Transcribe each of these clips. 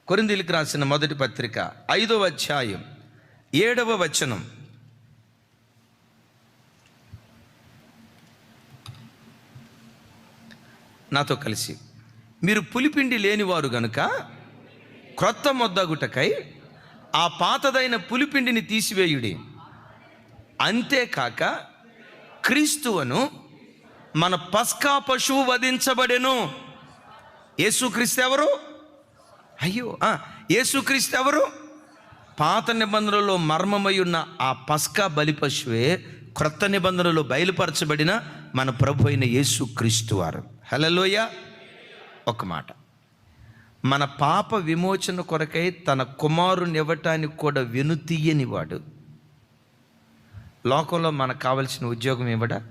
కొరింథీయులకు రాసిన మొదటి పత్రిక 5వ అధ్యాయం 7వ వచనం. నాతో కలిసి, మీరు పులిపిండి లేనివారు గనుక క్రొత్త మొద్దగుటకై ఆ పాతదైన పులిపిండిని తీసివేయుడి. అంతేకాక క్రీస్తువును మన పస్కా పశువు వధించబడెను. యేసుక్రీస్తు ఎవరు? యేసుక్రీస్తు ఎవరు? పాత నిబంధనలో మర్మమై ఉన్న ఆ పస్కా బలి పశువే క్రొత్త నిబంధనలో బయలుపరచబడిన మన ప్రభు అయిన యేసుక్రీస్తు వారు. హల్లెలూయా. ఒక మాట, మన పాప విమోచన కొరకై తన కుమారుని ఇవ్వటానికి కూడా వెనుతీయని వాడు. లోకంలో మనకు కావలసిన ఉద్యోగం ఇవ్వడా?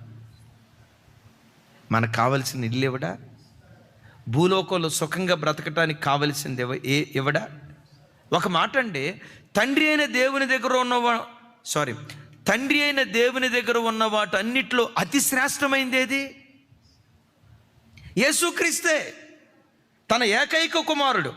మనకు కావలసిన ఇల్లు ఇవ్వడా? భూలోకంలో సుఖంగా బ్రతకటానికి కావలసింది ఇవ్వడా? ఒక మాట అండి, తండ్రి అయిన దేవుని దగ్గర ఉన్న వాటన్నిటిలో అతి శ్రేష్టమైంది ఏది? యేసుక్రీస్తే. తన ఏకైక కుమారుడు.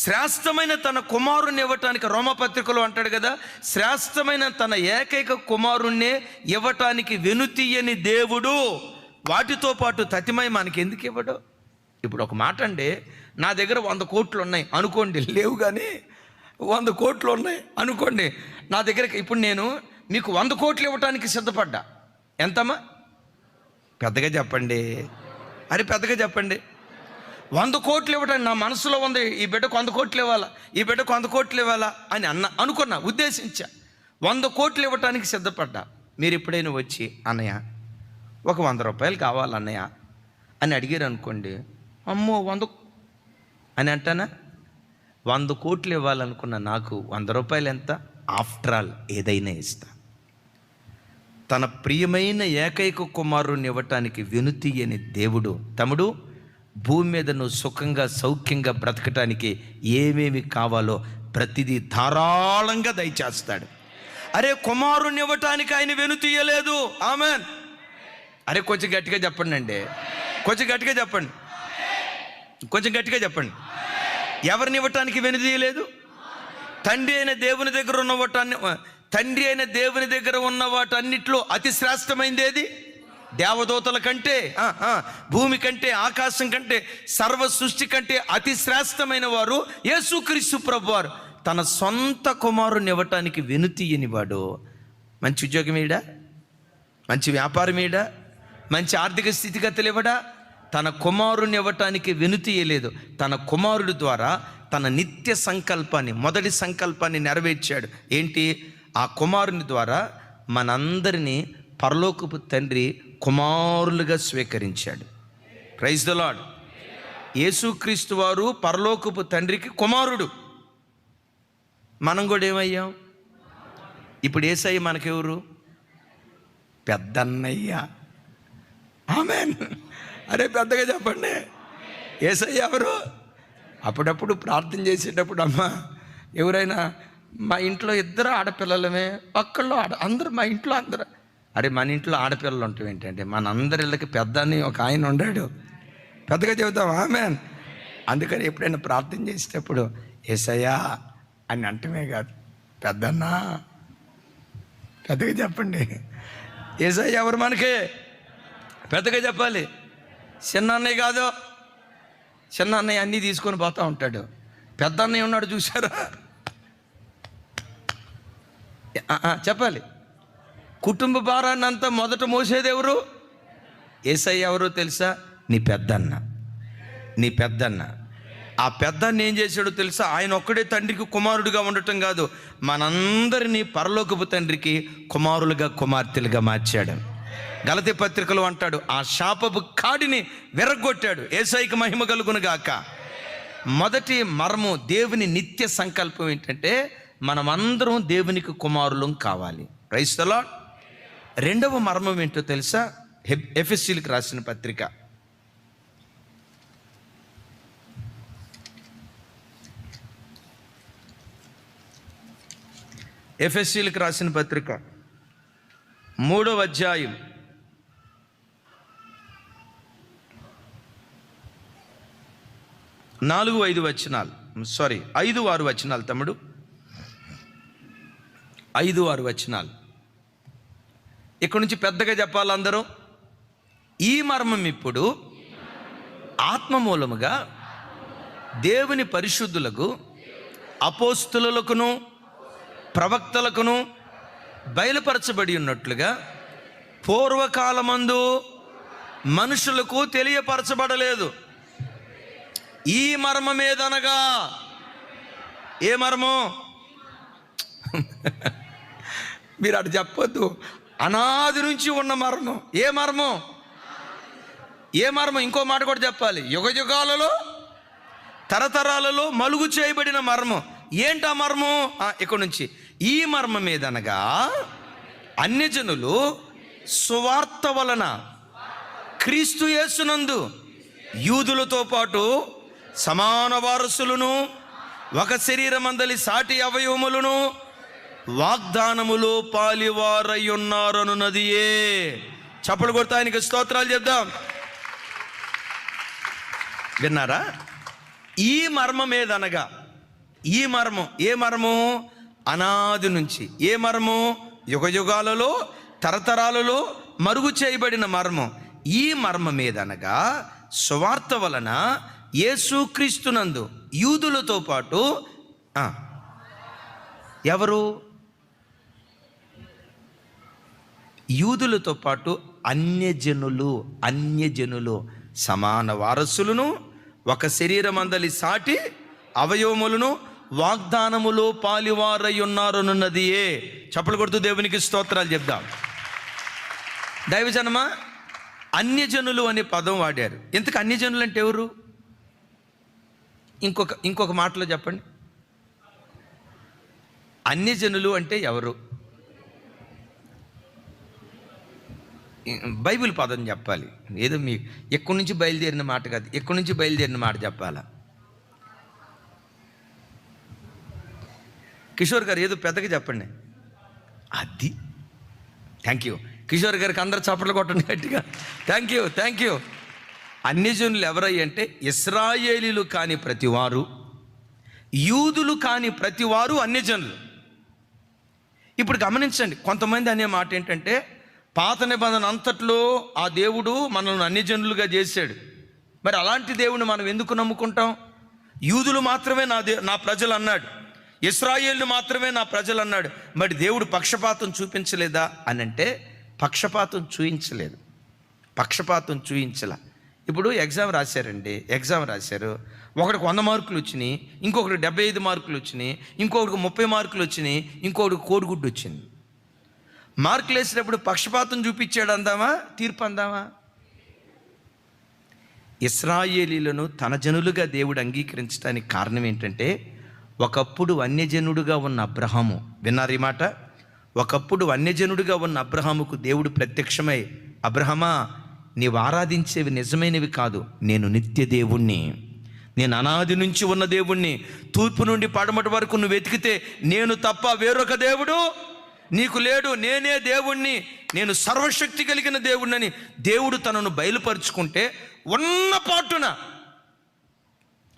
శ్రేష్టమైన తన కుమారుణ్ణి ఇవ్వటానికి రోమపత్రికలో అంటాడు కదా, శ్రేష్టమైన తన ఏకైక కుమారుణ్ణే ఇవ్వటానికి వెనుతీయని దేవుడు వాటితో పాటు తతిమై మనకి ఎందుకు ఇవ్వడు? ఇప్పుడు ఒక మాట అండి, నా దగ్గర 100 కోట్లు ఉన్నాయి అనుకోండి, లేవు కానీ 100 కోట్లు ఉన్నాయి అనుకోండి నా దగ్గర. ఇప్పుడు నేను మీకు 100 కోట్లు ఇవ్వటానికి సిద్ధపడ్డా. ఎంతమ్మా? పెద్దగా చెప్పండి. పెద్దగా చెప్పండి. 100 కోట్లు ఇవ్వటానికి నా మనసులో ఉంది, ఈ బిడ్డకు 100 కోట్లు ఇవ్వాలా, ఈ బిడ్డకు 100 కోట్లు ఇవ్వాలా అని అనుకున్నా, ఉద్దేశించా. 100 కోట్లు ఇవ్వటానికి సిద్ధపడ్డా. మీరు ఎప్పుడైనా వచ్చి, అన్నయ్య ఒక 100 రూపాయలు కావాలన్నయ్య అని అడిగారు అనుకోండి, అమ్మో 100 అని అంటానా? 100 కోట్లు ఇవ్వాలనుకున్న నాకు 100 రూపాయలు ఎంత? ఆఫ్టర్ ఆల్ ఏదైనా ఇస్తా. తన ప్రియమైన ఏకైక కుమారుని ఇవ్వటానికి వెనుతీయని దేవుడు, తమ్ముడు, భూమి మీద నువ్వు సుఖంగా సౌఖ్యంగా బ్రతకటానికి ఏమేమి కావాలో ప్రతిదీ ధారాళంగా దయచేస్తాడు. కుమారుని ఇవ్వటానికి ఆయన వెనుతీయలేదు. ఆమెన్. కొంచెం గట్టిగా చెప్పండి అండి, కొంచెం గట్టిగా చెప్పండి, కొంచెం గట్టిగా చెప్పండి. ఎవరిని ఇవ్వటానికి వెనుతీయలేదు? తండ్రి అయిన దేవుని దగ్గర ఉన్న వాటన్నిటిలో అతి శ్రేష్టమైంది ఏది? దేవదూతల కంటే, భూమి కంటే, ఆకాశం కంటే, సర్వ సృష్టి కంటే అతి శ్రేష్టమైన వారు యేసుక్రీస్తు ప్రభువారు. తన సొంత కుమారుని ఇవ్వటానికి వెనుతీయని వాడు. మంచి ఉద్యోగం ఇవ్వడా? మంచి వ్యాపారం ఇవ్వడా? మంచి ఆర్థిక స్థితిగతులు ఇవ్వడా? తన కుమారుని ఇవ్వటానికి వెనుతీయలేదు. తన కుమారుడు ద్వారా తన నిత్య సంకల్పాన్ని, మొదటి సంకల్పాన్ని నెరవేర్చాడు. ఏంటి? ఆ కుమారుని ద్వారా మనందరినీ పరలోకపు తండ్రి కుమారులుగా స్వీకరించాడు. Praise the Lord. యేసుక్రీస్తు వారు పరలోకపు తండ్రికి కుమారుడు. మనం కూడా ఏమయ్యాం? ఇప్పుడు యేసయ్య మనకెవరు? పెద్దన్నయ్య. ఆమేన్. పెద్దగా చెప్పండి. యేసయ్య ఎవరు? అప్పుడప్పుడు ప్రార్థన చేసేటప్పుడు, అమ్మా ఎవరైనా మా ఇంట్లో 2 ఆడపిల్లలమే, ఒక్కళ్ళు అందరూ మా ఇంట్లో అందరూ. మన ఇంట్లో ఆడపిల్లలు ఉంటాం ఏంటంటే, మనందరి ఇళ్ళకి పెద్ద అని ఒక ఆయన ఉన్నాడు. పెద్దగా చెబుతాం ఆమేన్. అందుకని ఎప్పుడైనా ప్రార్థన చేసేటప్పుడు యేసయ్యా అని అంటమే కాదు, పెద్దన్నా. పెద్దగా చెప్పండి. యేసయ్య ఎవరు మనకి? పెద్దగా చెప్పాలి. చిన్న అన్నయ్య కాదు. చిన్న అన్నయ్య అన్నీ తీసుకొని పోతూ ఉంటాడు. పెద్ద అన్నయ్య ఉన్నాడు చూసారా? చెప్పాలి. కుటుంబ భారాన్ని అంతా మొదట మోసేది ఎవరు? యేసయ్య. ఎవరో తెలుసా? నీ పెద్దన్న. ఆ పెద్దన్న ఏం చేశాడో తెలుసా? ఆయన ఒక్కడే తండ్రికి కుమారుడిగా ఉండటం కాదు, మనందరినీ పరలోకపు తండ్రికి కుమారులుగా, కుమార్తెలుగా మార్చాడు. గలతీ పత్రికలో అంటాడు, ఆ శాపపు కాడిని విరగొట్టాడు. యేసయ్యకి మహిమ కలుగును గాక. మొదటి మర్మం, దేవుని నిత్య సంకల్పం ఏంటంటే మనమందరం దేవునికి కుమారులం కావాలి. Praise the lord. రెండవ మర్మం ఏంటో తెలుసా? ఎఫెసీయులకు రాసిన పత్రిక ఎఫెసీయులకు రాసిన పత్రిక 3వ అధ్యాయం 4-5 వచనాలు. 5-6 వచనాలు తమ్ముడు, 5-6 వచనాలు. ఇక్కడ నుంచి పెద్దగా చెప్పాలి అందరూ. ఈ మర్మం ఇప్పుడు ఆత్మ మూలముగా దేవుని పరిశుద్ధులకు అపోస్తులకును ప్రవక్తలకును బయలుపరచబడి ఉన్నట్లుగా పూర్వకాలమందు మనుషులకు తెలియపరచబడలేదు. ఈ మర్మమేదనగా, ఏ మర్మం? మీరు అటు చెప్పొద్దు. అనాది నుంచి ఉన్న మర్మం. ఏ మర్మం? ఏ మర్మం? ఇంకో మాట కూడా చెప్పాలి. యుగయుగాలలో తరతరాలలో మలుగు చేయబడిన మర్మం. ఏంటి ఆ మర్మం? ఇక్కడ నుంచి ఈ మర్మం ఏదనగా అన్యజనులు సువార్త వలన క్రీస్తు యేసునందు యూదులతో పాటు సమాన వారసులను, ఒక శరీరమందలి సాటి అవయవములను వాగ్దానములో పాలివారయ్యున్నారనున్నదియే. చప్పలు కొడతా ఆయనకి స్తోత్రాలు చెప్దాం. విన్నారా? ఈ మర్మం ఏదనగా, ఈ మర్మం ఏ మర్మం? అనాది నుంచి. ఏ మర్మం? యుగయుగాలలో తరతరాలలో మరుగు చేయబడిన మర్మం. ఈ మర్మం ఏదనగా సువార్త వలన యేసుక్రీస్తునందు యూదులతో పాటు ఎవరు? యూదులతో పాటు అన్యజనులు సమాన వారసులను, ఒక శరీరమందలి సాటి అవయవములను వాగ్దానములో పాలివారై ఉన్నారనున్నదియే. చప్పలు కొడుతూ దేవునికి స్తోత్రాలు చెప్దాం. దైవజనమా, అన్యజనులు అనే పదం వాడారు. ఎందుకు అన్యజనులు అంటే ఎవరు? ఇంకొక మాటలో చెప్పండి. అన్యజనులు అంటే ఎవరు? బైబిల్ పదం చెప్పాలి. ఏదో మీ ఎక్కడి నుంచి బయలుదేరిన మాట కాదు, ఎక్కడి నుంచి బయలుదేరిన మాట చెప్పాలా. కిషోర్ గారు ఏదో పెద్దగా చెప్పండి. అది థ్యాంక్ యూ కిషోర్ గారికి అందరు చప్పట్లు కొట్టండి గట్టిగా. Thank you. అన్యజనులు ఎవరై అంటే ఇశ్రాయేలీలు కాని ప్రతివారు, యూదులు కాని ప్రతివారు అన్యజనులు. ఇప్పుడు గమనించండి, కొంతమంది అనే మాట ఏంటంటే పాత నిబంధన అంతట్లో ఆ దేవుడు మనల్ని అన్యజనులుగా చేశాడు. మరి అలాంటి దేవుని మనం ఎందుకు నమ్ముకుంటాం? యూదులు మాత్రమే నా ప్రజలు అన్నాడు, ఇశ్రాయేలు మాత్రమే నా ప్రజలు అన్నాడు. మరి దేవుడు పక్షపాతం చూపించలేదా అని అంటే పక్షపాతం చూపించలా. ఇప్పుడు ఎగ్జామ్ రాశారు. ఒకడికి 100 మార్కులు వచ్చినాయి, ఇంకొకరికి 75 మార్కులు వచ్చినాయి, ఇంకొకరికి 30 మార్కులు వచ్చినాయి, ఇంకొకరికి కోడిగుడ్డు వచ్చింది. మార్కులు వేసినప్పుడు పక్షపాతం చూపించాడు అందామా, తీర్పు అందామా? ఇశ్రాయేలీలను తన జనులుగా దేవుడు అంగీకరించడానికి కారణం ఏంటంటే, ఒకప్పుడు అన్యజనుడుగా ఉన్న అబ్రహాము, విన్నారు ఈ మాట? ఒకప్పుడు అన్యజనుడిగా ఉన్న అబ్రహాముకు దేవుడు ప్రత్యక్షమై, అబ్రహమా, నీవు ఆరాధించేవి నిజమైనవి కాదు, నేను నిత్య దేవుణ్ణి, నేను అనాది నుంచి ఉన్న దేవుణ్ణి, తూర్పు నుండి పడమటి వరకు నువ్వు వెతికితే నేను తప్ప వేరొక దేవుడు నీకు లేడు, నేనే దేవుణ్ణి, నేను సర్వశక్తి కలిగిన దేవుణ్ణని దేవుడు తనను బయలుపరుచుకుంటే ఉన్న పాటున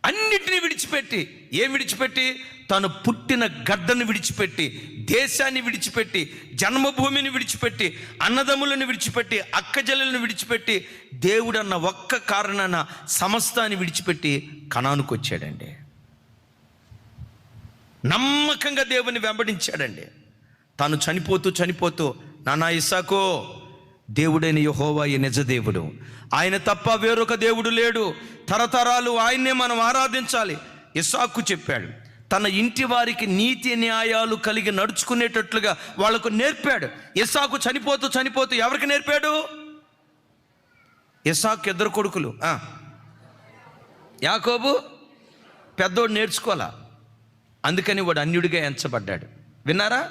అన్నిటినీ విడిచిపెట్టి, ఏం విడిచిపెట్టి? తను పుట్టిన గడ్డను విడిచిపెట్టి, దేశాన్ని విడిచిపెట్టి, జన్మభూమిని విడిచిపెట్టి, అన్నదమ్ములను విడిచిపెట్టి, అక్కజల్లను విడిచిపెట్టి, దేవుడన్న ఒక్క కారణాన సమస్తాన్ని విడిచిపెట్టి కనానుకు వచ్చాడండి. నమ్మకంగా దేవుని వెంబడించాడండి. తాను చనిపోతూ నానా ఇస్సాకో, దేవుడైన యెహోవా ఈ నిజ దేవుడు, ఆయన తప్ప వేరొక దేవుడు లేడు, తరతరాలు ఆయన్నే మనం ఆరాధించాలి. ఇస్సాకు చెప్పాడు, తన ఇంటి వారికి నీతి న్యాయాలు కలిగి నడుచుకునేటట్లుగా వాళ్లకు నేర్పాడు. ఇస్సాకు చనిపోతూ ఎవరికి నేర్పాడు? ఇస్సాకు 2 కొడుకులు, యాకోబు పెద్దోడు నేర్చుకోవాలా, అందుకని వాడు అన్యుడిగా ఎంచబడ్డాడు. విన్నారా?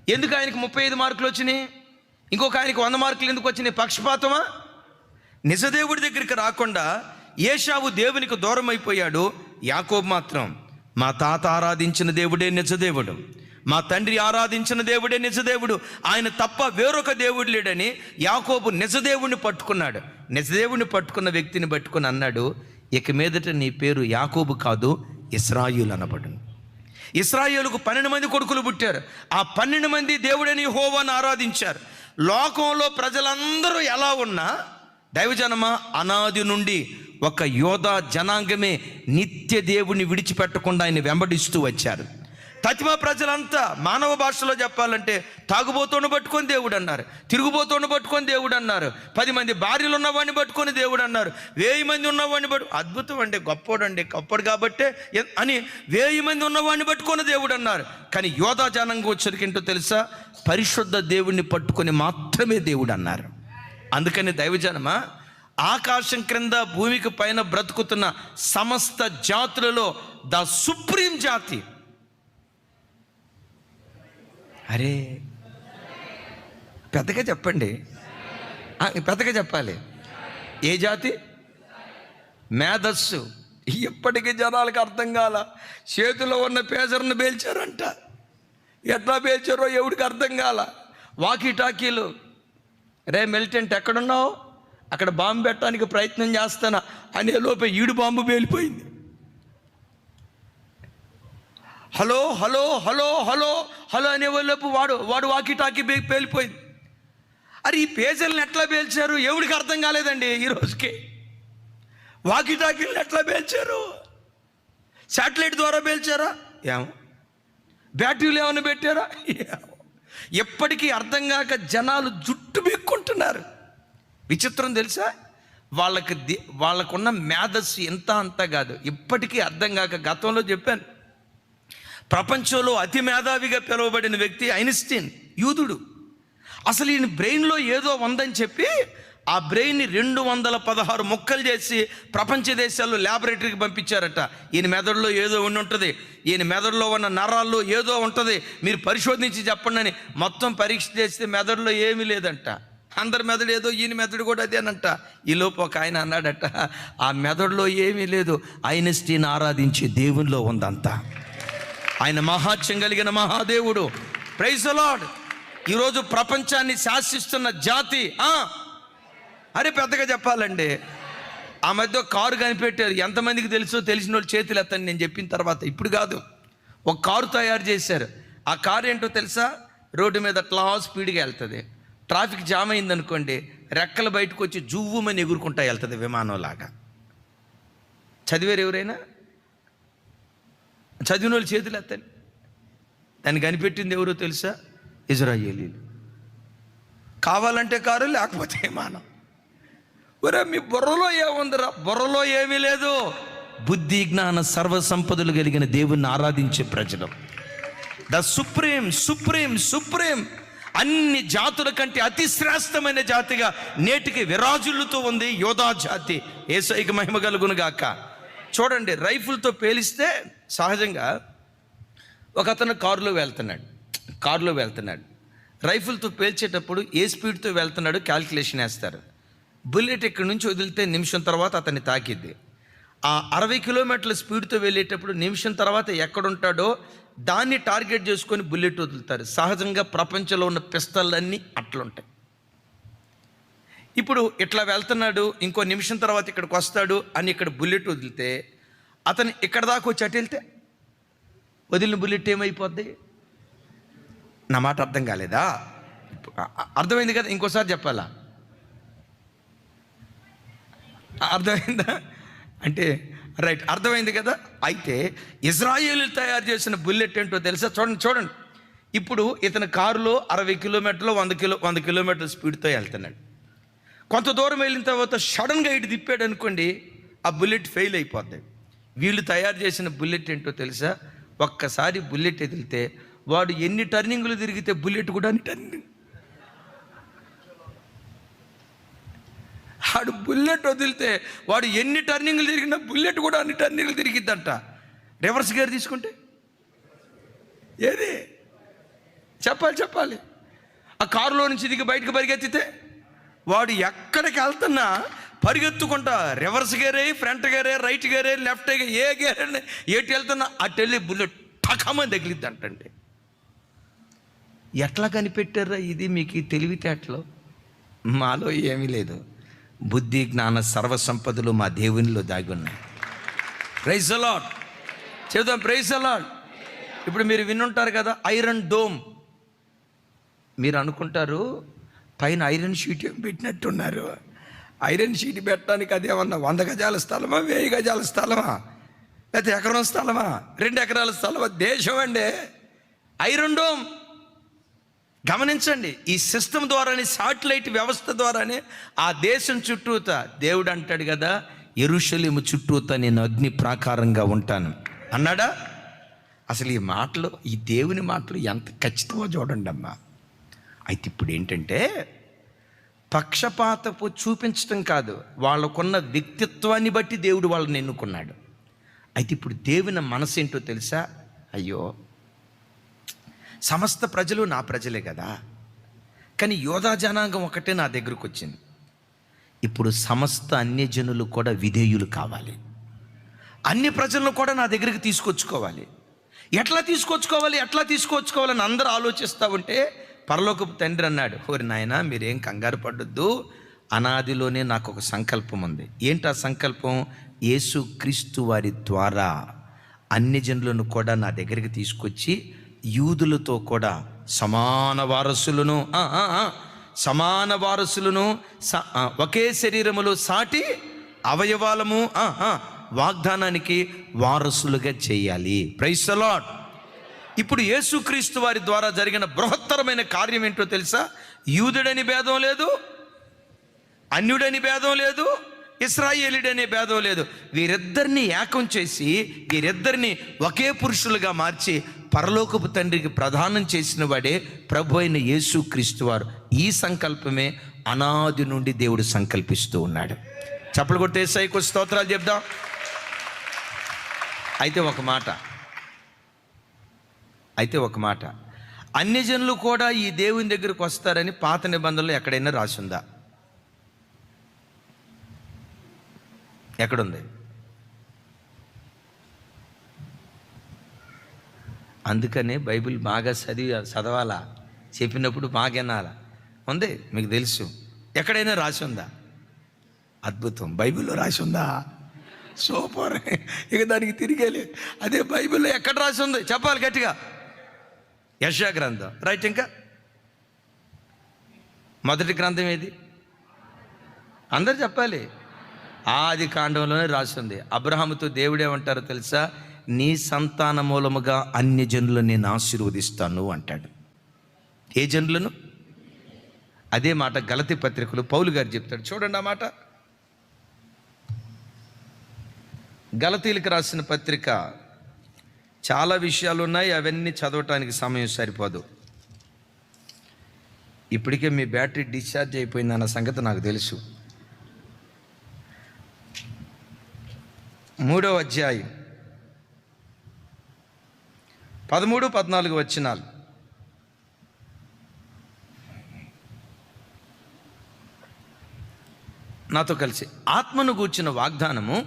ఎందుకు ఆయనకి 35 మార్కులు వచ్చినాయి, ఇంకొక ఆయనకి 100 మార్కులు ఎందుకు వచ్చినాయి? పక్షపాతమా? నిజదేవుడి దగ్గరికి రాకుండా ఏశావు దేవునికి దూరం అయిపోయాడు. యాకోబు మాత్రం మా తాత ఆరాధించిన దేవుడే నిజదేవుడు, మా తండ్రి ఆరాధించిన దేవుడే నిజదేవుడు, ఆయన తప్ప వేరొక దేవుడు లేడని యాకోబు నిజదేవుడిని పట్టుకున్నాడు. నిజదేవుడిని పట్టుకున్న వ్యక్తిని పట్టుకుని అన్నాడు, ఇక మీదట నీ పేరు యాకోబు కాదు, ఇశ్రాయేలు అనబడును. ఇశ్రాయేలుకు 12 మంది కొడుకులు పుట్టారు. ఆ 12 మంది దేవుడని యెహోవాను ఆరాధించారు. లోకంలో ప్రజలందరూ ఎలా ఉన్నా దైవజనమా అనాది నుండి ఒక యోధా జనాంగమే నిత్య దేవుని విడిచిపెట్టకుండా ఆయన వెంబడిస్తూ వచ్చారు. తతిమ ప్రజలంతా మానవ భాషలో చెప్పాలంటే తాగుబోతోను పట్టుకొని దేవుడు అన్నారు, తిరుగుబోతోను పట్టుకొని దేవుడు అన్నారు, 10 మంది భార్యలు ఉన్నవాడిని పట్టుకొని దేవుడు అన్నారు, 1000 మంది ఉన్నవాడిని అద్భుతం అండి, గొప్పడు కాబట్టే అని 1000 మంది ఉన్నవాడిని పట్టుకొని దేవుడు అన్నారు. కానీ యోధా జనాంగం వచ్చరికి ఏంటో తెలుసా, పరిశుద్ధ దేవుణ్ణి పట్టుకొని మాత్రమే దేవుడు అన్నారు. అందుకని దైవజనమా ఆకాశం క్రింద భూమికి పైన బ్రతుకుతున్న సమస్త జాతులలో ద సుప్రీం జాతి, అరే పెద్దగా చెప్పండి, పెద్దగా చెప్పాలి, ఏ జాతి? మేధస్సు. ఇప్పటికీ జనాలకు అర్థం కాల. చేతిలో ఉన్న పేజర్ను పేల్చారంట, ఎట్లా పేల్చారో ఎవడికి అర్థం కాల. వాకీ టాకీలు, రే మిలిటెంట్ ఎక్కడున్నావు, అక్కడ బాంబు పెట్టడానికి ప్రయత్నం చేస్తానా అనే లోపే ఈడు బాంబు పేలిపోయింది. Hello hello hello hello hello అనేవాళ్ళపు వాడు వాకీ టాకీ పేలిపోయింది. అరే ఈ పేజర్లను ఎట్లా పేల్చారు ఎవడికి అర్థం కాలేదండి ఈ రోజుకి. వాకీ టాకీలను ఎట్లా పేల్చారు? శాటిలైట్ ద్వారా పేల్చారా? ఏమో. బ్యాటరీలు ఏమైనా పెట్టారా? ఏమో. ఎప్పటికీ అర్థం కాక జనాలు జుట్టు బిక్కుంటున్నారు. విచిత్రం తెలుసా, వాళ్ళకున్న మేధస్సు ఎంత అంతా కాదు. ఇప్పటికీ అర్థం కాక, గతంలో చెప్పాను, ప్రపంచంలో అతి మేధావిగా పిలువబడిన వ్యక్తి ఐన్స్టీన్, యూదుడు. అసలు ఈయన బ్రెయిన్లో ఏదో ఉందని చెప్పి ఆ బ్రెయిన్ని 216 ముక్కలు చేసి ప్రపంచ దేశాల్లో ల్యాబొరేటరీకి పంపించారట. ఈయన మెదడులో ఏదో ఉండి ఉంటుంది, ఈయన మెదడులో ఉన్న నరాల్లో ఏదో ఉంటుంది, మీరు పరిశోధించి చెప్పండి అని మొత్తం పరీక్ష చేస్తే మెదడులో ఏమీ లేదంట. అందరి మెదడు ఏదో, ఈయన మెదడు కూడా అదేనంట. ఈలోపు ఒక ఆయన అన్నాడట, ఆ మెదడులో ఏమీ లేదు, ఐన్స్టీన్ ఆరాధించే దేవునిలో ఉందంతా. ఆయన మహాత్యం కలిగిన మహాదేవుడు. Praise the lord. ఈరోజు ప్రపంచాన్ని శాసిస్తున్న జాతి. అరే పెద్దగా చెప్పాలండి, ఆ మధ్య కారు కనిపెట్టారు. ఎంతమందికి తెలుసో, తెలిసిన వాళ్ళు చేతులు ఎత్తండి నేను చెప్పిన తర్వాత. ఇప్పుడు కాదు, ఒక కారు తయారు చేశారు. ఆ కారు ఏంటో తెలుసా, రోడ్డు మీద అట్లా స్పీడ్గా వెళ్తుంది. ట్రాఫిక్ జామ్ అయిందనుకోండి, రెక్కలు బయటకు వచ్చి జువ్వుమని ఎగురుకుంటా వెళ్తుంది విమానంలాగా. చదివారు ఎవరైనా? చదివిన వాళ్ళు చేతులు ఎత్తండి. దాన్ని కనిపెట్టింది ఎవరో తెలుసా? ఇజ్రాయేలీలు. కావాలంటే కారు, లేకపోతే విమానం. ఒరే మీ బుర్రలో ఏముందిరా? బుర్రలో ఏమీ లేదు. బుద్ధి జ్ఞాన సర్వ సంపదలు కలిగిన దేవుణ్ణి ఆరాధించే ప్రజలు. ద సుప్రీం సుప్రీం సుప్రీం అన్ని జాతుల కంటే అతి శ్రేష్టమైన జాతిగా నేటికి విరాజులతో ఉంది యోధా జాతి. యేసయ్యకి మహిమ కలుగును గాక. చూడండి, రైఫిల్తో పేలిస్తే సహజంగా ఒక అతను కారులో వెళ్తున్నాడు. రైఫిల్తో పేల్చేటప్పుడు ఏ స్పీడ్తో వెళ్తున్నాడో క్యాల్కులేషన్ వేస్తారు. బుల్లెట్ ఇక్కడి నుంచి వదిలితే నిమిషం తర్వాత అతన్ని తాకిద్ది. ఆ 60 కిలోమీటర్ల స్పీడ్తో వెళ్ళేటప్పుడు నిమిషం తర్వాత ఎక్కడుంటాడో దాన్ని టార్గెట్ చేసుకొని బుల్లెట్ వదులుతారు. సహజంగా ప్రపంచంలో ఉన్న పిస్తళ్ళన్నీ అట్లుంటాయి. ఇప్పుడు ఇట్లా వెళ్తున్నాడు, ఇంకో నిమిషం తర్వాత ఇక్కడికి వస్తాడు అని ఇక్కడ బుల్లెట్ వదిలితే అతను ఇక్కడ దాకా వచ్చి అటు వెళ్తే వదిలిన బుల్లెట్ ఏమైపోద్ది? నా మాట అర్థం కాలేదా? అర్థమైంది కదా? ఇంకోసారి చెప్పాలా? అర్థమైందా? అంటే రైట్, అర్థమైంది కదా? అయితే ఇజ్రాయేలు తయారు చేసిన బుల్లెట్ ఏంటో తెలుసా? చూడండి. ఇప్పుడు ఇతని కారులో 60 కిలోమీటర్లు 100 కిలోమీటర్ల స్పీడ్తో వెళ్తున్నాడు. కొంత దూరం వెళ్ళిన తర్వాత సడన్గా ఇటు తిప్పాడు అనుకోండి, ఆ బుల్లెట్ ఫెయిల్ అయిపోద్ది. వీళ్ళు తయారు చేసిన బుల్లెట్ ఏంటో తెలుసా? ఒక్కసారి బుల్లెట్ ఎదిలితే వాడు ఎన్ని టర్నింగ్లు తిరిగితే బుల్లెట్ కూడా అన్ని టర్నింగ్. వాడు బుల్లెట్ వదిలితే వాడు ఎన్ని టర్నింగ్లు తిరిగినా బుల్లెట్ కూడా అన్ని టర్నింగ్లు తిరిగిద్దంట. రివర్స్ గేర్ తీసుకుంటే ఏది చెప్పాలి. ఆ కారులో నుంచి దిగి బయటకు పరిగెత్తితే వాడు ఎక్కడికి వెళ్తున్నా పరిగెత్తుకుంటా రివర్స్ గేరే, ఫ్రంట్ గేరే, రైట్ గేరే, లెఫ్ట్ గేరే, ఏ గేరే ఏటి వెళ్తున్నా అటు వెళ్ళి బుల్లెట్ టకమని తగిలిద్ది అంటండి. ఎట్లా కనిపెట్టారా ఇది? మీకు తెలివితేటలో మాలో ఏమీ లేదు. బుద్ధి జ్ఞాన సర్వ సంపదలు మా దేవునిలో దాగి ఉన్నాయి. Praise the lord. చెబుదాం ప్రైజ్ ది లార్డ్. ఇప్పుడు మీరు వినుంటారు కదా ఐరన్ డోమ్. మీరు అనుకుంటారు పైన ఐరన్ షీట్ ఏం పెట్టినట్టున్నారు. ఐరన్ షీట్ పెట్టడానికి అదేమన్నా 100 గజాల స్థలమా, 1000 గజాల స్థలమా, లేకపోతే ఎకరం స్థలమా, 2 ఎకరాల స్థలమా? దేశం అండి ఐరన్ డోమ్. గమనించండి, ఈ సిస్టమ్ ద్వారానే, శాటిలైట్ వ్యవస్థ ద్వారానే ఆ దేశం చుట్టూత దేవుడు అంటాడు కదా, యెరూషలేము చుట్టూత నేను అగ్ని ప్రాకారంగా ఉంటాను అన్నాడా? అసలు ఈ మాటలు, ఈ దేవుని మాటలు ఎంత ఖచ్చితమో చూడండి అమ్మా. అయితే ఇప్పుడు ఏంటంటే పక్షపాతపు చూపించటం కాదు, వాళ్ళకున్న వ్యక్తిత్వాన్ని బట్టి దేవుడు వాళ్ళని ఎన్నుకున్నాడు. అయితే ఇప్పుడు దేవుని మనసు ఏంటో తెలుసా? అయ్యో, సమస్త ప్రజలు నా ప్రజలే కదా, కానీ యోధా జనాంగం ఒకటే నా దగ్గరకు వచ్చింది. ఇప్పుడు సమస్త అన్యజనులు కూడా విధేయులు కావాలి. అన్ని ప్రజలను కూడా నా దగ్గరికి తీసుకొచ్చుకోవాలి. ఎట్లా తీసుకొచ్చుకోవాలని అందరూ ఆలోచిస్తూ ఉంటే పరలోకపు తండ్రి అన్నాడు, ఓరి నాయనా మీరేం కంగారు పడొద్దు, అనాదిలోనే నాకు ఒక సంకల్పం ఉంది. ఏంటి ఆ సంకల్పం? యేసు క్రీస్తు వారి ద్వారా అన్యజనులను కూడా నా దగ్గరికి తీసుకొచ్చి యూదులతో కూడా సమాన వారసులను ఒకే శరీరములో సాటి అవయవాలము వాగ్దానానికి వారసులుగా చేయాలి. Praise the lord. ఇప్పుడు యేసుక్రీస్తు వారి ద్వారా జరిగిన బృహత్తరమైన కార్యం ఏంటో తెలుసా? యూదుడని భేదం లేదు, అన్యుడని భేదం లేదు, ఇశ్రాయేలీడనే భేదం లేదు. వీరిద్దరిని ఏకం చేసి వీరిద్దరిని ఒకే పురుషులుగా మార్చి పరలోకపు తండ్రికి ప్రదానం చేసిన వాడే ప్రభు అయిన యేసుక్రీస్తు వారు. ఈ సంకల్పమే అనాది నుండి దేవుడు సంకల్పిస్తూ ఉన్నాడు. చప్పలు కొట్టే యేసయ్యకు స్తోత్రాలు చెప్దాం. అయితే ఒక మాట, అన్యజనులు కూడా ఈ దేవుని దగ్గరకు వస్తారని పాత నిబంధనలు ఎక్కడైనా రాసిందా? ఎక్కడుంది? అందుకనే బైబిల్ బాగా చదవాలా, చెప్పినప్పుడు బాగా వినాలా. ఉంది, మీకు తెలుసు. ఎక్కడైనా రాసి ఉందా? అద్భుతం, బైబిల్లో రాసి ఉందా? సూపర్. ఇక దానికి తిరిగేలే. అదే బైబిల్లో ఎక్కడ రాసి ఉంది చెప్పాలి గట్టిగా. యెషయా గ్రంథం, రైట్. ఇంకా మొదటి గ్రంథం ఏది? అందరు చెప్పాలి. ఆది కాండంలోనే రాసింది. అబ్రహాముతో దేవుడేమంటారో తెలుసా? నీ సంతాన మూలముగా అన్య జనులను నేను ఆశీర్వదిస్తాను అంటాడు. ఏ జనులను? అదే మాట గలతీ పత్రికలో పౌలు గారు చెప్తాడు. చూడండి ఆ మాట. గలతీలకు రాసిన పత్రిక, చాలా విషయాలు ఉన్నాయి, అవన్నీ చదవటానికి సమయం సరిపోదు. ఇప్పటికే మీ బ్యాటరీ డిశ్చార్జ్ అయిపోయిందన్న సంగతి నాకు తెలుసు. 3వ అధ్యాయం 13, 14 వచనాలు. నాతో కలిసి. ఆత్మను గూర్చిన వాగ్దానము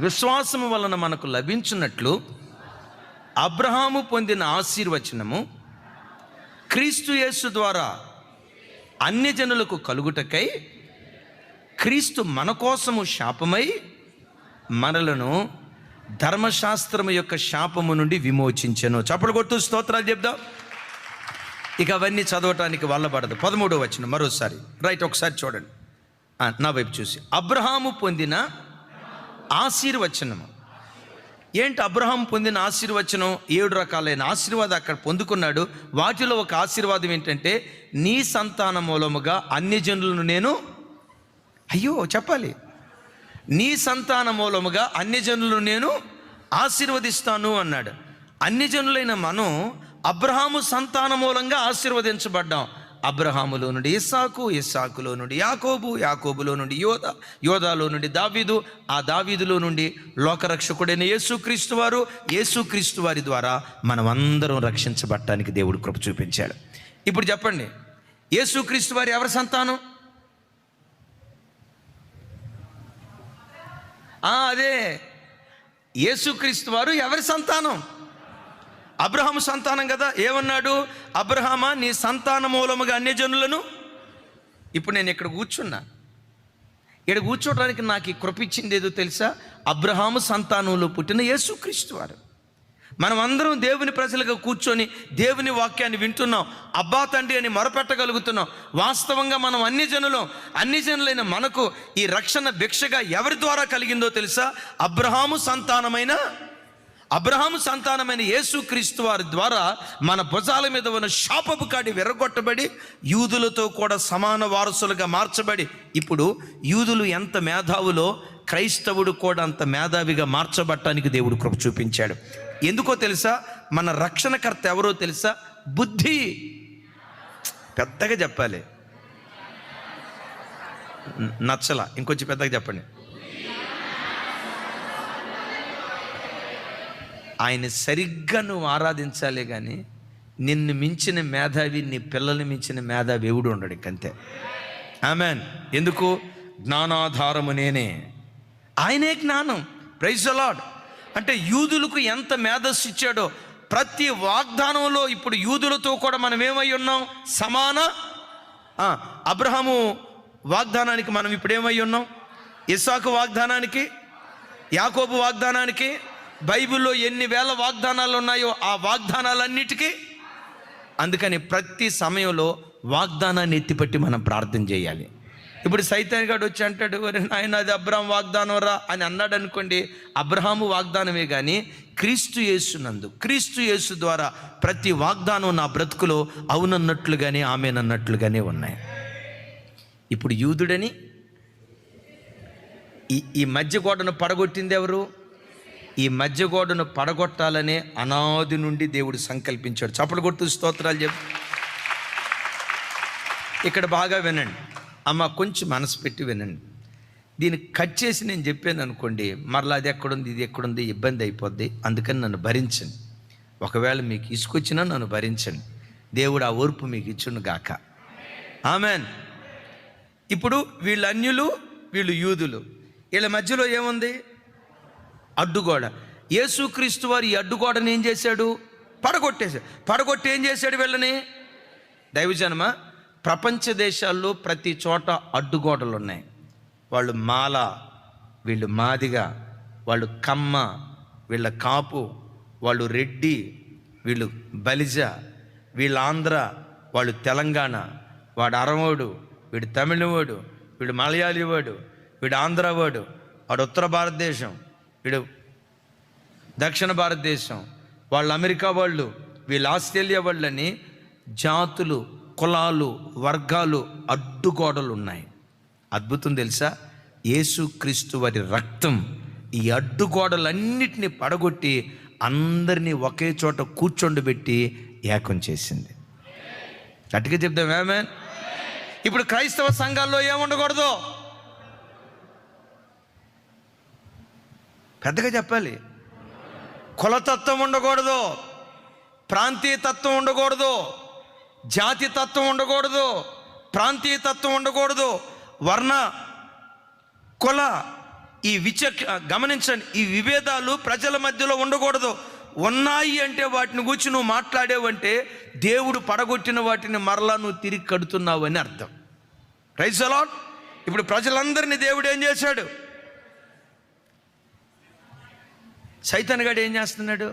విశ్వాసము వలన మనకు లభించినట్లు అబ్రహాము పొందిన ఆశీర్వచనము క్రీస్తు యేసు ద్వారా అన్యజనులకు కలుగుటకై క్రీస్తు మన కోసము శాపమై మనలను ధర్మశాస్త్రము యొక్క శాపము నుండి విమోచించెను. చప్పలు కొట్టు స్తోత్రాలు చెప్దాం. ఇక అవన్నీ చదవటానికి వల్లబడదు. 13వ వచనం మరోసారి, రైట్, ఒకసారి చూడండి నా వైపు చూసి. అబ్రహాము పొందిన ఆశీర్వచనము. ఏంటి అబ్రహాం పొందిన ఆశీర్వచనం? 7 రకాలైన ఆశీర్వాదం అక్కడ పొందుకున్నాడు. వాటిలో ఒక ఆశీర్వాదం ఏంటంటే, నీ సంతాన మూలముగా అన్యజనులను నేను, చెప్పాలి, నీ సంతాన మూలముగా అన్యజనులను నేను ఆశీర్వదిస్తాను అన్నాడు. అన్యజనులైన మనం అబ్రహాము సంతాన మూలంగా ఆశీర్వదించబడ్డాం. అబ్రహాములో నుండి ఇస్సాకు, ఇస్సాకులో నుండి యాకోబు, యాకోబులో నుండి యోధా, యోధాలో నుండి దావీదు, ఆ దావీదులో నుండి లోకరక్షకుడైన యేసుక్రీస్తు వారు, యేసుక్రీస్తు వారి ద్వారా మనమందరం రక్షించబడటానికి దేవుడు కృప చూపించాడు. ఇప్పుడు చెప్పండి, యేసుక్రీస్తు వారి ఎవరి సంతానం? అదే, యేసుక్రీస్తు వారు ఎవరి సంతానం? అబ్రహాము సంతానం కదా. ఏమన్నాడు? అబ్రహామా, నీ సంతాన మూలముగా అన్యజనులను. ఇప్పుడు నేను ఇక్కడ కూర్చున్నా. ఇక్కడ కూర్చోవడానికి నాకు ఈ కృప ఇచ్చింది ఏదో తెలుసా? అబ్రహాము సంతానంలో పుట్టిన యేసుక్రీస్తు వారు. మనం అందరం దేవుని ప్రజలుగా కూర్చొని దేవుని వాక్యాన్ని వింటున్నాం, అబ్బా తండ్రి అని మొరపెట్టగలుగుతున్నాం. వాస్తవంగా మనం అన్ని జనులైన మనకు ఈ రక్షణ భిక్షగా ఎవరి ద్వారా కలిగిందో తెలుసా? అబ్రహాము సంతానమైన యేసుక్రీస్తు వారి ద్వారా మన భుజాల మీద ఉన్న శాపపు కాడి విరగొట్టబడి యూదులతో కూడా సమాన వారసులుగా మార్చబడి, ఇప్పుడు యూదులు ఎంత మేధావులో క్రైస్తవుడు కూడా అంత మేధావిగా మార్చబడటానికి దేవుడు కృప చూపించాడు. ఎందుకో తెలుసా? మన రక్షణకర్త ఎవరో తెలుసా? బుద్ధి. పెద్దగా చెప్పాలి, నచ్చలా, ఇంకొంచెం పెద్దగా చెప్పండి. ఆయన సరిగ్గా నువ్వు ఆరాధించాలి, కానీ నిన్ను మించిన మేధావి, నీ పిల్లల్ని మించిన మేధావి ఎవడు ఉండడు ఇంకంతే. ఆమెన్. ఎందుకు? జ్ఞానాధారము నేనే, ఆయనే జ్ఞానం. Praise the lord. అంటే యూదులకు ఎంత మేధస్సు ఇచ్చాడో ప్రతి వాగ్దానంలో ఇప్పుడు యూదులతో కూడా మనం ఏమై ఉన్నాం? సమాన. అబ్రహాము వాగ్దానానికి మనం ఇప్పుడు ఏమై ఉన్నాం? ఇస్సాకు వాగ్దానానికి, యాకోబు వాగ్దానానికి, బైబిల్లో ఎన్ని వేల వాగ్దానాలు ఉన్నాయో ఆ వాగ్దానాలన్నిటికీ. అందుకని ప్రతి సమయంలో వాగ్దానాన్ని ఎత్తిపట్టి మనం ప్రార్థన చేయాలి. ఇప్పుడు సైతాన్ గాడు వచ్చి అంటాడు, ఆయన అది అబ్రహాం వాగ్దానం రా అని అన్నాడు అనుకోండి, అబ్రహాము వాగ్దానమే, కానీ క్రీస్తు యేసు ద్వారా ప్రతి వాగ్దానం నా బ్రతుకులో అవునన్నట్లుగానే ఆమెనన్నట్లుగానే ఉన్నాయి. ఇప్పుడు యూదుడని ఈ మధ్య గోడను పడగొట్టింది ఎవరు? ఈ మధ్య గోడను పడగొట్టాలనే అనాది నుండి దేవుడు సంకల్పించాడు. చప్పలు కొడుతూ స్తోత్రాలు చెప్పు. ఇక్కడ బాగా వినండి అమ్మ, కొంచెం మనసు పెట్టి వినండి. దీన్ని కట్ చేసి నేను చెప్పాను అనుకోండి, మరలా అది ఎక్కడుంది ఇది ఎక్కడుంది ఇబ్బంది అయిపోద్ది. అందుకని నన్ను భరించండి. ఒకవేళ మీకు ఇసుకొచ్చినా నన్ను భరించండి. దేవుడు ఆ ఓర్పు మీకు ఇచ్చును గాక. ఆమెన్. ఇప్పుడు వీళ్ళు అన్యులు, వీళ్ళు యూదులు, వీళ్ళ మధ్యలో ఏముంది? అడ్డుగోడ. యేసుక్రీస్తు వారు ఈ అడ్డుగోడని ఏం చేశాడు? పడగొట్టేశాడు. పడగొట్టి ఏం చేశాడు వీళ్ళని? దైవజనమా, ప్రపంచ దేశాల్లో ప్రతి చోట అడ్డుగోడలు ఉన్నాయి. వాళ్ళు మాల, వీళ్ళు మాదిగ, వాళ్ళు కమ్మ, వీళ్ళ కాపు, వాళ్ళు రెడ్డి, వీళ్ళు బలిజ, వీళ్ళు ఆంధ్ర, వాళ్ళు తెలంగాణ, వాడు అరవోడు, వీడు తమిళవాడు, వీడు మలయాళీ వాడు, వీడు ఆంధ్ర వాడు, వాడు ఉత్తర భారతదేశం, వీడు దక్షిణ భారతదేశం, వాళ్ళు అమెరికా వాళ్ళు, వీళ్ళు ఆస్ట్రేలియా వాళ్ళని జాతులు, కులాలు, వర్గాలు, అడ్డుగోడలు ఉన్నాయి. అద్భుతం తెలుసా? యేసుక్రీస్తు వారి రక్తం ఈ అడ్డుగోడలన్నిటినీ పడగొట్టి అందరినీ ఒకే చోట కూర్చోండబెట్టి ఏకం చేసింది. గట్టిగా చెప్దాం ఆమేన్. ఇప్పుడు క్రైస్తవ సంఘాల్లో ఏముండకూడదు? పెద్దగా చెప్పాలి. కులతత్వం ఉండకూడదు, ప్రాంతీయ తత్వం ఉండకూడదు, జాతి తత్వం ఉండకూడదు, ప్రాంతీయ తత్వం ఉండకూడదు, వర్ణ కుల గమనించండి, ఈ విభేదాలు ప్రజల మధ్యలో ఉండకూడదు. ఉన్నాయి అంటే వాటిని గురించి నువ్వు మాట్లాడేవంటే దేవుడు పడగొట్టిన వాటిని మరలా నువ్వు తిరిగి కడుతున్నావు అని అర్థం. Praise the lord. ఇప్పుడు ప్రజలందరినీ దేవుడు ఏం చేశాడు? సైతాన్ గాడు ఏం చేస్తున్నాడు?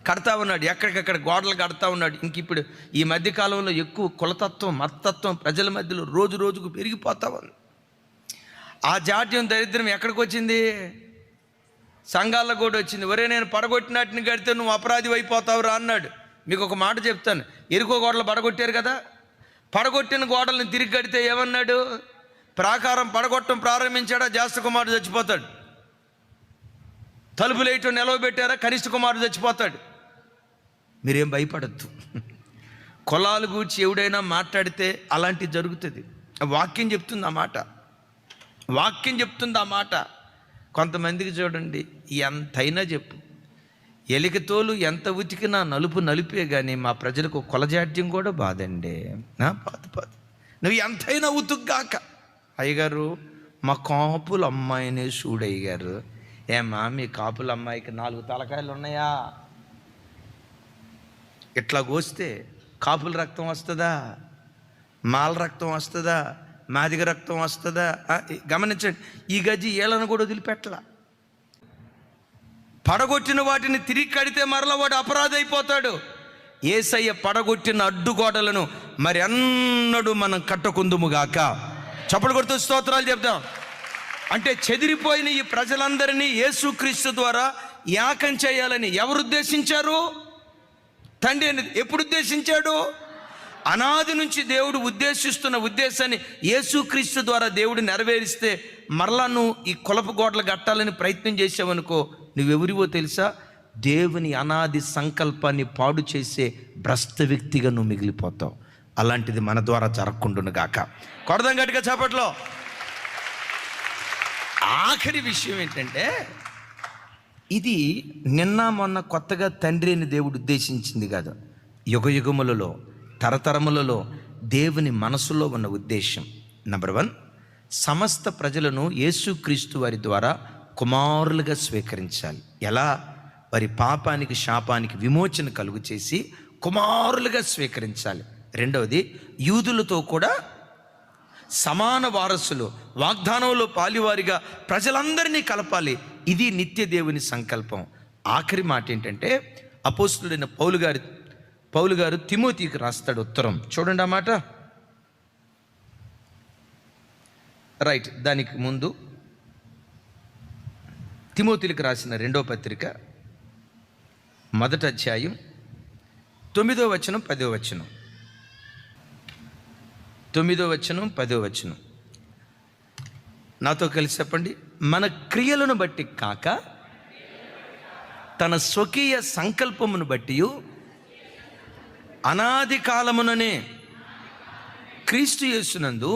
కడతా ఉన్నాడు, ఎక్కడికక్కడ గోడలు కడతా ఉన్నాడు. ఇంక ఇప్పుడు ఈ మధ్యకాలంలో ఎక్కువ కులతత్వం, మతతత్వం ప్రజల మధ్యలో రోజు రోజుకు పెరిగిపోతా ఉంది. ఆ జాడ్యం, దరిద్రం ఎక్కడికి వచ్చింది? సంఘాల్లో కూడా వచ్చింది. ఒరే, నేను పడగొట్టినట్టుని కడితే నువ్వు అపరాధి అయిపోతావురా అన్నాడు. మీకు ఒక మాట చెప్తాను, ఎరుకో గోడలు పడగొట్టారు కదా, పడగొట్టిన గోడలను తిరిగి కడితే ఏమన్నాడు? ప్రాకారం పడగొట్టడం ప్రారంభించాడా, జ్యేష్ఠ కుమారుడు చచ్చిపోతాడు. తలుపులు వేయటం నిలవబెట్టారా, కనిష్ఠ కుమారుడు చచ్చిపోతాడు. మీరేం భయపడద్దు. కులాలు గూర్చి ఎవడైనా మాట్లాడితే అలాంటివి జరుగుతుంది. వాక్యం చెప్తుంది ఆ మాట, వాక్యం చెప్తుంది ఆ మాట. కొంతమందికి చూడండి, ఎంతైనా చెప్పు, ఎలికతోలు ఎంత ఉతికినా నలుపు నలిపే, కానీ మా ప్రజలకు కులజాడ్యం కూడా బాధండి. బాధ నువ్వు ఎంతైనా ఉతుగ్గాక. అయ్యగారు, మా కాపుల అమ్మాయినే చూడయ్యగారు. ఏమా, మీ కాపుల అమ్మాయికి 4 తలకాయలు ఉన్నాయా? ఇట్లా కోస్తే కాపుల రక్తం వస్తుందా? మాల రక్తం వస్తుందా? మాదిగ రక్తం వస్తుందా? గమనించండి, ఈ గజ్జి ఏళ్ళను కూడా వదిలిపెట్టలా. పడగొట్టిన వాటిని తిరిగి కడితే మరలా వాడు అపరాధి అయిపోతాడు. యేసయ్య పడగొట్టిన అడ్డుగోడలను మరి అన్నడు మనం కట్టకుందుముగాక. చప్పట్లు కొడుతూ స్తోత్రాలు చెప్దాం. అంటే చెదిరిపోయిన ఈ ప్రజలందరినీ యేసుక్రీస్తు ద్వారా ఏకం చేయాలని ఎవరు ఉద్దేశించారు? తండ్రి ఎప్పుడు ఉద్దేశించాడు? అనాది నుంచి దేవుడు ఉద్దేశిస్తున్న ఉద్దేశాన్ని యేసుక్రీస్తు ద్వారా దేవుడు నెరవేరిస్తే మరలా నువ్వు ఈ కులపు గోడలు కట్టాలని ప్రయత్నం చేసావనుకో, నువ్వెవరివో తెలుసా? దేవుని అనాది సంకల్పాన్ని పాడు చేసే భ్రష్ట వ్యక్తిగా నువ్వు మిగిలిపోతావు. అలాంటిది మన ద్వారా జరగకుండును గాక. కొడదాం గట్టిగా చప్పట్లో. ఆఖరి విషయం ఏంటంటే, ఇది నిన్న మొన్న కొత్తగా తండ్రి అని దేవుడు ఉద్దేశించింది కాదు. యుగ యుగములలో, తరతరములలో దేవుని మనసులో ఉన్న ఉద్దేశం. నెంబర్ 1, సమస్త ప్రజలను యేసుక్రీస్తు వారి ద్వారా కుమారులుగా స్వీకరించాలి. ఎలా? వారి పాపానికి శాపానికి విమోచన కలుగు చేసి కుమారులుగా స్వీకరించాలి. రెండవది, యూదులతో కూడా సమాన వారసులు, వాగ్దానంలో పాలివారిగా ప్రజలందరినీ కలపాలి. ఇది నిత్య దేవుని సంకల్పం. ఆఖరి మాట ఏంటంటే, అపోస్తులుడైన పౌలు గారు తిమోతికి రాస్తాడు ఉత్తరం. చూడండి ఆ మాట. రైట్, దానికి ముందు తిమోతికి రాసిన 2వ పత్రిక 1వ అధ్యాయం 9వ వచనం 10వ వచనం. 9వ వచనం 10వ వచనం నాతో కలిసి చెప్పండి. మన క్రియలను బట్టి కాక తన స్వకీయ సంకల్పమును బట్టి అనాది కాలముననే క్రీస్తు యేసునందు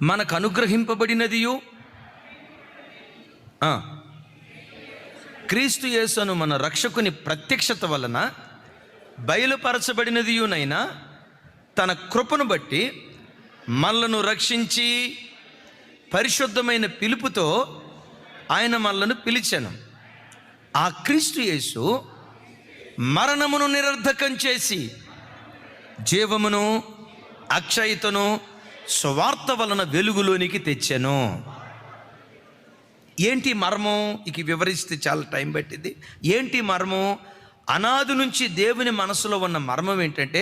మనకు అనుగ్రహింపబడినదియు, క్రీస్తు యేసును మన రక్షకుని ప్రత్యక్షత వలన బయలుపరచబడినదియునైనా తన కృపను బట్టి మనలను రక్షించి పరిశుద్ధమైన పిలుపుతో ఆయన మనలను పిలిచెను. ఆ క్రీస్తు యేసు మరణమును నిరర్ధకం చేసి జీవమును అక్షయతను సువార్త వలన వెలుగులోనికి తెచ్చెను. ఏంటి మర్మం? ఇక వివరిస్తే చాలా టైం పట్టింది. ఏంటి మర్మం? అనాది నుంచి దేవుని మనసులో ఉన్న మర్మం ఏంటంటే,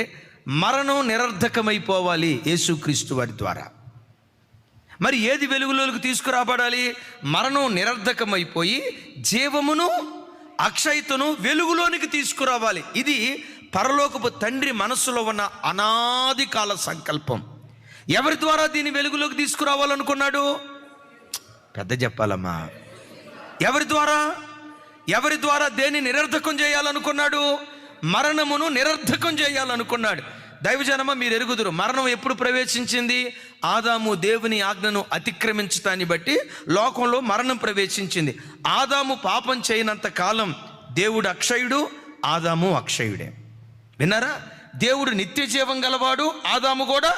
మరణం నిరర్ధకమైపోవాలి యేసుక్రీస్తు వారి ద్వారా. మరి ఏది వెలుగులోకి తీసుకురాబడాలి? మరణం నిరర్ధకమైపోయి జీవమును అక్షయతను వెలుగులోనికి తీసుకురావాలి. ఇది పరలోకపు తండ్రి మనస్సులో ఉన్న అనాది కాల సంకల్పం. ఎవరి ద్వారా దీన్ని వెలుగులోకి తీసుకురావాలనుకున్నాడు? పెద్ద చెప్పాలమ్మా. ఎవరి ద్వారా దేన్ని నిరర్ధకం చేయాలనుకున్నాడు? మరణమును నిరర్ధకం చేయాలనుకున్నాడు. దైవజనమ, మీరు ఎరుగుదురు, మరణం ఎప్పుడు ప్రవేశించింది? ఆదాము దేవుని ఆజ్ఞను అతిక్రమించటాన్ని బట్టి లోకంలో మరణం ప్రవేశించింది. ఆదాము పాపం చేయనంత కాలం దేవుడు అక్షయుడు, ఆదాము అక్షయుడే. విన్నారా? దేవుడు నిత్య జీవం గలవాడు, ఆదాము కూడా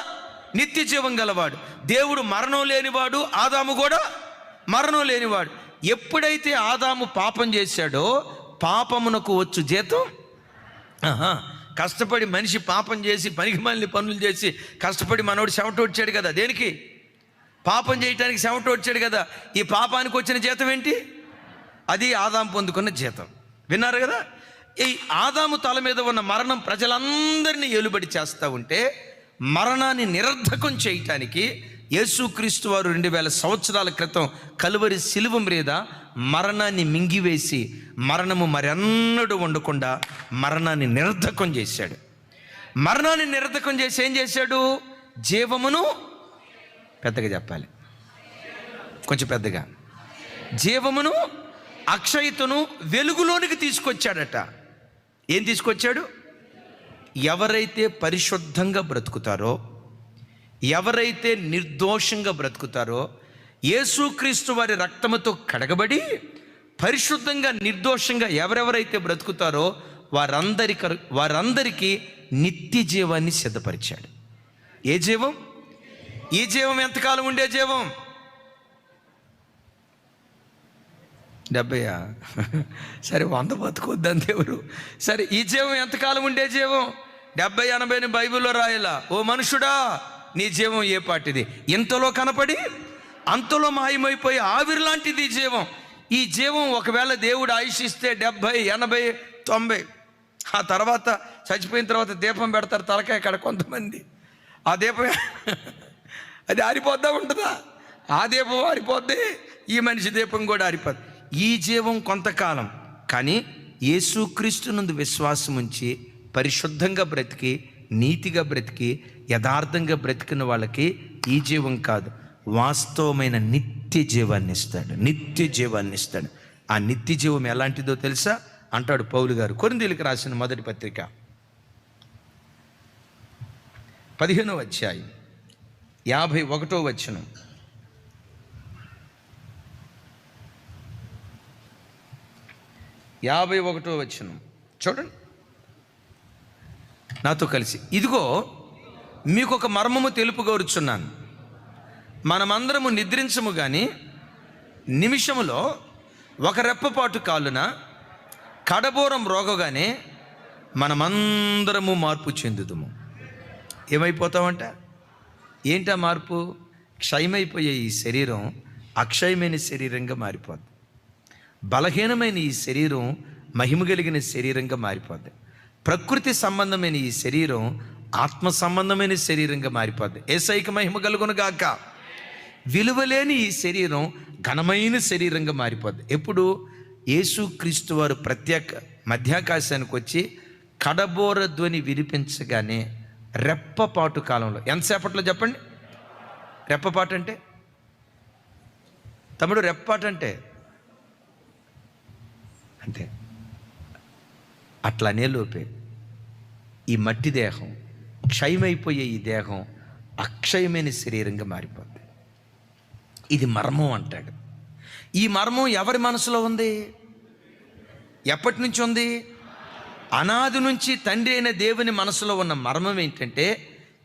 నిత్య జీవం గలవాడు. దేవుడు మరణం లేనివాడు, ఆదాము కూడా మరణం లేనివాడు. ఎప్పుడైతే ఆదాము పాపం చేశాడో పాపమునకు వచ్చు జీతం. కష్టపడి మనిషి పాపం చేసి పనికి మళ్ళీ పనులు చేసి కష్టపడి మనోడు చెమట వచ్చాడు కదా. దేనికి? పాపం చేయటానికి చెమట వచ్చాడు కదా. ఈ పాపానికి వచ్చిన జీతం ఏంటి? అది ఆదాము పొందుకున్న జీతం. విన్నారు కదా? ఈ ఆదాము తల మీద ఉన్న మరణం ప్రజలందరినీ ఏలుబడి చేస్తూ ఉంటే, మరణాన్ని నిరర్ధకం చేయటానికి యేసుక్రీస్తు వారు 2000 సంవత్సరాల క్రితం కలువరి శిలువ మీద మరణాన్ని మింగివేసి మరణము మరెన్నడూ ఉండకుండా మరణాన్ని నిరర్ధకం చేశాడు. మరణాన్ని నిరర్ధకం చేసి ఏం చేశాడు? జీవమును, పెద్దగా చెప్పాలి, కొంచెం పెద్దగా, జీవమును అక్షయతను వెలుగులోనికి తీసుకొచ్చాడట. ఏం తీసుకొచ్చాడు? ఎవరైతే పరిశుద్ధంగా బ్రతుకుతారో, ఎవరైతే నిర్దోషంగా బ్రతుకుతారో, యేసుక్రీస్తు వారి రక్తముతో కడగబడి పరిశుద్ధంగా నిర్దోషంగా ఎవరెవరైతే బ్రతుకుతారో వారందరికీ నిత్య జీవాన్ని సిద్ధపరిచాడు. ఏ జీవం? ఈ జీవం ఎంతకాలం ఉండే జీవం? 70 సరే, 100 బతుకొద్దని దేవుడు. సరే, ఈ జీవం ఎంతకాలం ఉండే జీవం? 70-80 బైబిల్లో రాయలా. ఓ మనుషుడా, నీ జీవం ఏ పాటిది? ఇంతలో కనపడి అంతలో మాయమైపోయి ఆవిరి లాంటిది ఈ జీవం. ఈ జీవం ఒకవేళ దేవుడు ఆయుష్ ఇస్తే 70, 80, 90, ఆ తర్వాత చచ్చిపోయిన తర్వాత దీపం పెడతారు తలకాయ అక్కడ కొంతమంది. ఆ దీపం అది ఆరిపోద్దా ఉంటుందా? ఆ దీపం ఆరిపోద్ది, ఈ మనిషి దీపం కూడా ఆరిపోద్ది. ఈ జీవం కొంతకాలం, కానీ యేసుక్రీస్తునందు విశ్వాసం ఉంచి పరిశుద్ధంగా బ్రతికి, నీతిగా బ్రతికి, యథార్థంగా బ్రతికిన వాళ్ళకి ఈ జీవం కాదు, వాస్తవమైన నిత్య జీవాన్ని ఇస్తాడు. నిత్య జీవాన్ని ఇస్తాడు. ఆ నిత్య జీవం ఎలాంటిదో తెలుసా అంటాడు పౌలు గారు కొరింథీయులకు రాసిన మొదటి పత్రిక 15వ అధ్యాయం 51వ వచనం. చూడండి నాతో కలిసి. ఇదిగో మీకు ఒక మర్మము తెలుపుగోరుచున్నాను, మనమందరము నిద్రించము కానీ నిమిషములో ఒక రెప్పపాటు కాలున కడబోరం రోగగానే మనమందరము మార్పు చెందుదుము. ఏమైపోతామంట? ఏంటా మార్పు? క్షయమైపోయే ఈ శరీరం అక్షయమైన శరీరంగా మారిపోద్ది. బలహీనమైన ఈ శరీరం మహిమ కలిగిన శరీరంగా మారిపోద్ది. ప్రకృతి సంబంధమైన ఈ శరీరం ఆత్మ సంబంధమైన శరీరంగా మారిపోద్ది. యేసయ్యకి మహిమ కలుగును గాక. విలువలేని ఈ శరీరం ఘనమైన శరీరంగా మారిపోద్ది. ఎప్పుడు? యేసుక్రీస్తు వారు మధ్యాకాశానికి వచ్చి కడబోర ధ్వని వినిపించగానే రెప్పపాటు కాలంలో. ఎంతసేపట్లో చెప్పండి? రెప్పపాటు అంటే తమ్ముడు, రెప్పపాటు అంటే అంతే. అట్లనే లోపే ఈ మట్టి దేహం, క్షయమైపోయే ఈ దేహం అక్షయమైన శరీరంగా మారిపోద్ది. ఇది మర్మం అంటాడు. ఈ మర్మం ఎవరి మనసులో ఉంది? ఎప్పటి నుంచి ఉంది? అనాది నుంచి తండ్రి అయిన దేవుని మనసులో ఉన్న మర్మం ఏంటంటే,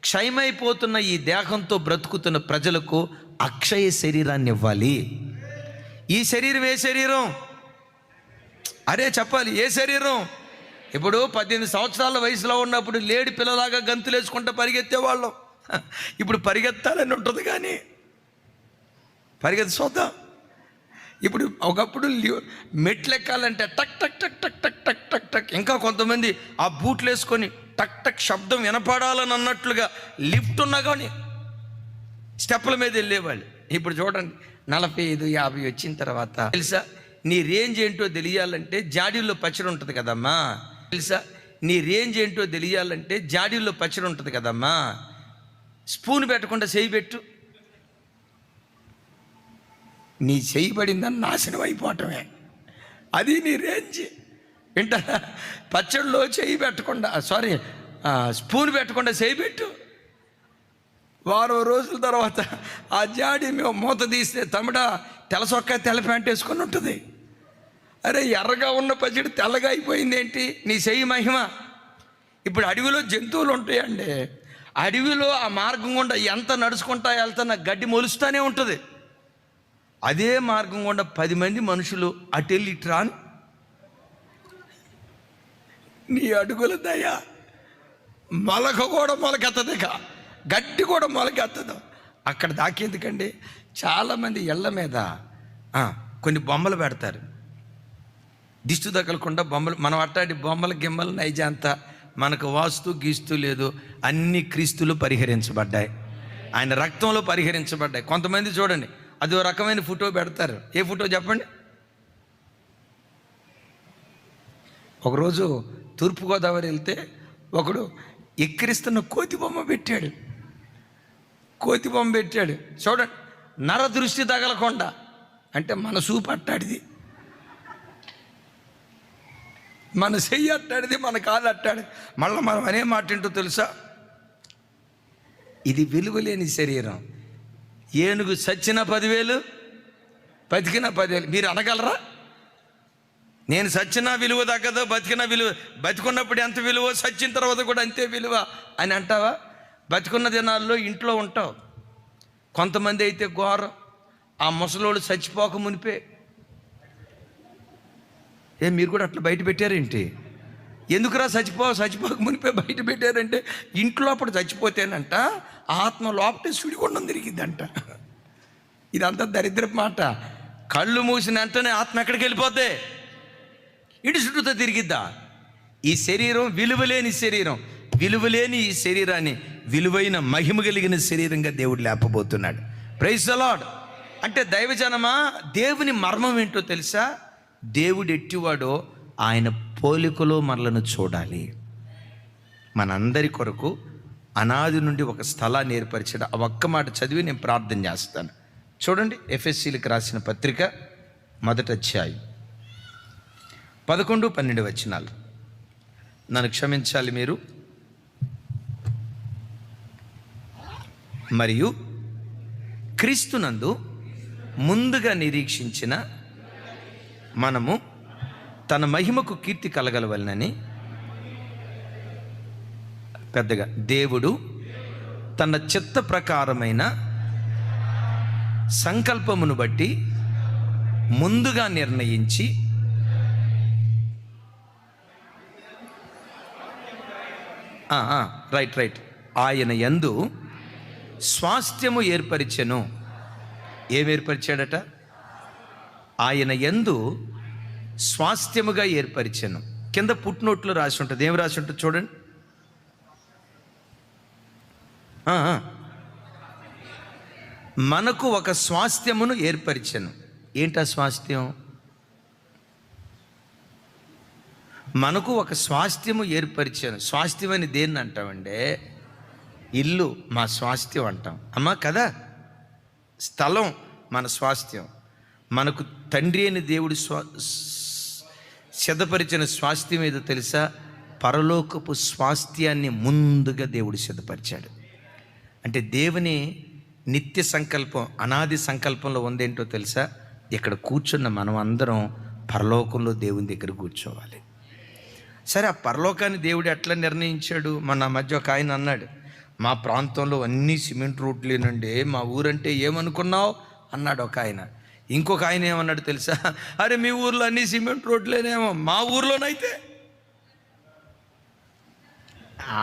క్షయమైపోతున్న ఈ దేహంతో బ్రతుకుతున్న ప్రజలకు అక్షయ శరీరాన్ని ఇవ్వాలి. ఈ శరీరం ఏ శరీరం? అరే చెప్పాలి, ఏ శరీరం? ఇప్పుడు 18 సంవత్సరాల వయసులో ఉన్నప్పుడు లేడి పిల్లలాగా గంతులు వేసుకుంటూ పరిగెత్తేవాళ్ళం. ఇప్పుడు పరిగెత్తాలని ఉంటుంది, కానీ పరిగెత్తి చూద్దాం. ఇప్పుడు ఒకప్పుడు మెట్లు ఎక్కాలంటే టక్ టక్ టక్ టక్ టక్ టక్ టక్ టక్, ఇంకా కొంతమంది ఆ బూట్లు వేసుకొని టక్ టక్ శబ్దం వినపడాలని అన్నట్లుగా లిఫ్ట్ ఉన్నా కానీ స్టెప్పుల మీద వెళ్ళేవాళ్ళు. ఇప్పుడు చూడండి 45, 50 వచ్చిన తర్వాత తెలుసా, నీ రేంజ్ ఏంటో తెలియాలంటే జాడీల్లో పచ్చడి ఉంటుంది కదమ్మా. తెలుసా, నీ రేంజ్ ఏంటో తెలియాలంటే జాడీల్లో పచ్చడి ఉంటుంది కదమ్మా. స్పూన్ పెట్టకుండా చేయి పెట్టు, నీ చేయబడిందని నాశనం అయిపోవటమే. అది నీ రేంజ్. వింటారా? పచ్చడిలో చేయి పెట్టకుండా, స్పూన్ పెట్టకుండా చేయి పెట్టు. వారం రోజుల తర్వాత ఆ జాడి మూత తీస్తే తమ్ముడా తెల్లసొక్క తెల్ల ప్యాంట్ వేసుకొని ఉంటుంది. అరే ఎర్రగా ఉన్న పచ్చడి తెల్లగా అయిపోయింది ఏంటి? నీ చెయ్యి మహిమ. ఇప్పుడు అడవిలో జంతువులు ఉంటాయండి, అడవిలో ఆ మార్గం గుండా ఎంత నడుచుకుంటా వెళ్తున్నా గడ్డి మొలుస్తూనే ఉంటుంది. అదే మార్గం గుండా 10 మంది మనుషులు అటెళ్ళి ఇట్రాని నీ అడుగుల దయ మొలక కూడా మొలకెత్తదిక, గడ్డి కూడా మొలకెత్తదు. అక్కడ దాకేందుకండి? చాలామంది ఇళ్ళ మీద కొన్ని బొమ్మలు పెడతారు, దిష్టి తగలకుండా బొమ్మలు. మనం అట్టాడి బొమ్మలు గిమ్మలు నైజంతా మనకు వాస్తు గీస్తూ లేదు. అన్ని క్రీస్తులు పరిహరించబడ్డాయి, ఆయన రక్తంలో పరిహరించబడ్డాయి. కొంతమంది చూడండి అదో రకమైన ఫోటో పెడతారు. ఏ ఫోటో చెప్పండి? ఒకరోజు తూర్పుగోదావరి వెళ్తే ఒకడు ఎక్కిరిస్తున్న కోతి బొమ్మ పెట్టాడు. చూడండి, నర దృష్టి తగలకుండా. అంటే మన చూపు అట్టాడిది, మన చెయ్యి అట్టాడిది, మన కాలు అట్టాడిది. మళ్ళీ మనం అనే మాట ఏంటో తెలుసా? ఇది విలువలేని శరీరం. ఏనుగు చచ్చిన 10,000, బతికిన 10,000. మీరు అనగలరా? నేను చచ్చినా విలువ తగ్గదు, బతికిన విలువ, బతికున్నప్పుడు ఎంత విలువ, చచ్చిన తర్వాత కూడా అంతే విలువ అని అంటావా? బతికున్న దినాల్లో ఇంట్లో ఉంటావు. కొంతమంది అయితే ఘోరం, ఆ ముసలోళ్ళు చచ్చిపోక మునిపే. మీరు కూడా అట్లా బయట పెట్టారేంటి? ఎందుకురా చచ్చిపోక మునిపే బయట పెట్టారంటే, ఇంట్లో అప్పుడు చచ్చిపోతేనంట ఆత్మ లోపటే సుడిగుండం తిరిగిద్దంట. ఇదంతా దరిద్రపు మాట. కళ్ళు మూసిన వెంటనే ఆత్మ ఎక్కడికి వెళ్ళిపోద్ది? ఇంటి చుట్టూతో తిరిగిద్దా? ఈ శరీరం విలువలేని శరీరం, విలువలేని ఈ శరీరాన్ని విలువైన మహిమ కలిగిన శరీరంగా దేవుడు లేపబోతున్నాడు. Praise the lord. అంటే దైవజనమా, దేవుని మర్మం ఏంటో తెలుసా? దేవుడు ఎట్టివాడో ఆయన పోలికలో మనలను చూడాలి. మనందరి కొరకు అనాది నుండి ఒక స్థలాన్ని ఏర్పరిచాడు. ఆ ఒక్క మాట చదివి నేను ప్రార్థన చేస్తాను. చూడండి, ఎఫెసీలకు రాసిన పత్రిక 1వ అధ్యాయం 11, 12 వచనాలు. నన్ను క్షమించాలి మీరు. మరియు క్రీస్తునందు ముందుగా నిరీక్షించిన మనము తన మహిమకు కీర్తి కలగలవలనని పెద్దగా దేవుడు తన చిత్త ప్రకారమైన సంకల్పమును బట్టి ముందుగా నిర్ణయించి రైట్ ఆయన యందు స్వాస్థ్యము ఏర్పరిచెను. ఏం ఏర్పరిచాడట? ఆయన యందు స్వాస్థ్యముగా ఏర్పరిచెను. కింద పుట్నోట్లో రాసి ఉంటుంది. ఏం రాసి ఉంటుంది చూడండి. మనకు ఒక స్వాస్థ్యమును ఏర్పరిచెను. ఏంటా స్వాస్థ్యం? మనకు ఒక స్వాస్థ్యము ఏర్పరిచాను. స్వాస్థ్యం అని దేన్ని అంటామంటే, ఇల్లు మా స్వాస్థ్యం అంటాం అమ్మా కదా. స్థలం మన స్వాస్థ్యం. మనకు తండ్రి అని దేవుడు సిద్ధపరిచిన స్వాస్థ్యం ఏదో తెలుసా? పరలోకపు స్వాస్థ్యాన్ని ముందుగా దేవుడు సిద్ధపరిచాడు. అంటే దేవుని నిత్య సంకల్పం, అనాది సంకల్పంలో ఉందేంటో తెలుసా? ఇక్కడ కూర్చున్న మనం అందరం పరలోకంలో దేవుని దగ్గర కూర్చోవాలి. సరే, ఆ పరలోకాన్ని దేవుడు ఎట్లా నిర్ణయించాడు? మన మధ్య ఒక ఆయన అన్నాడు, మా ప్రాంతంలో అన్నీ సిమెంట్ రోడ్లేనండి, మా ఊరంటే ఏమనుకున్నావు అన్నాడు ఒక ఆయన. ఇంకొక ఆయన ఏమన్నాడు తెలుసా? అరే మీ ఊర్లో అన్నీ సిమెంట్ రోడ్లేనేమో, మా ఊర్లోనైతే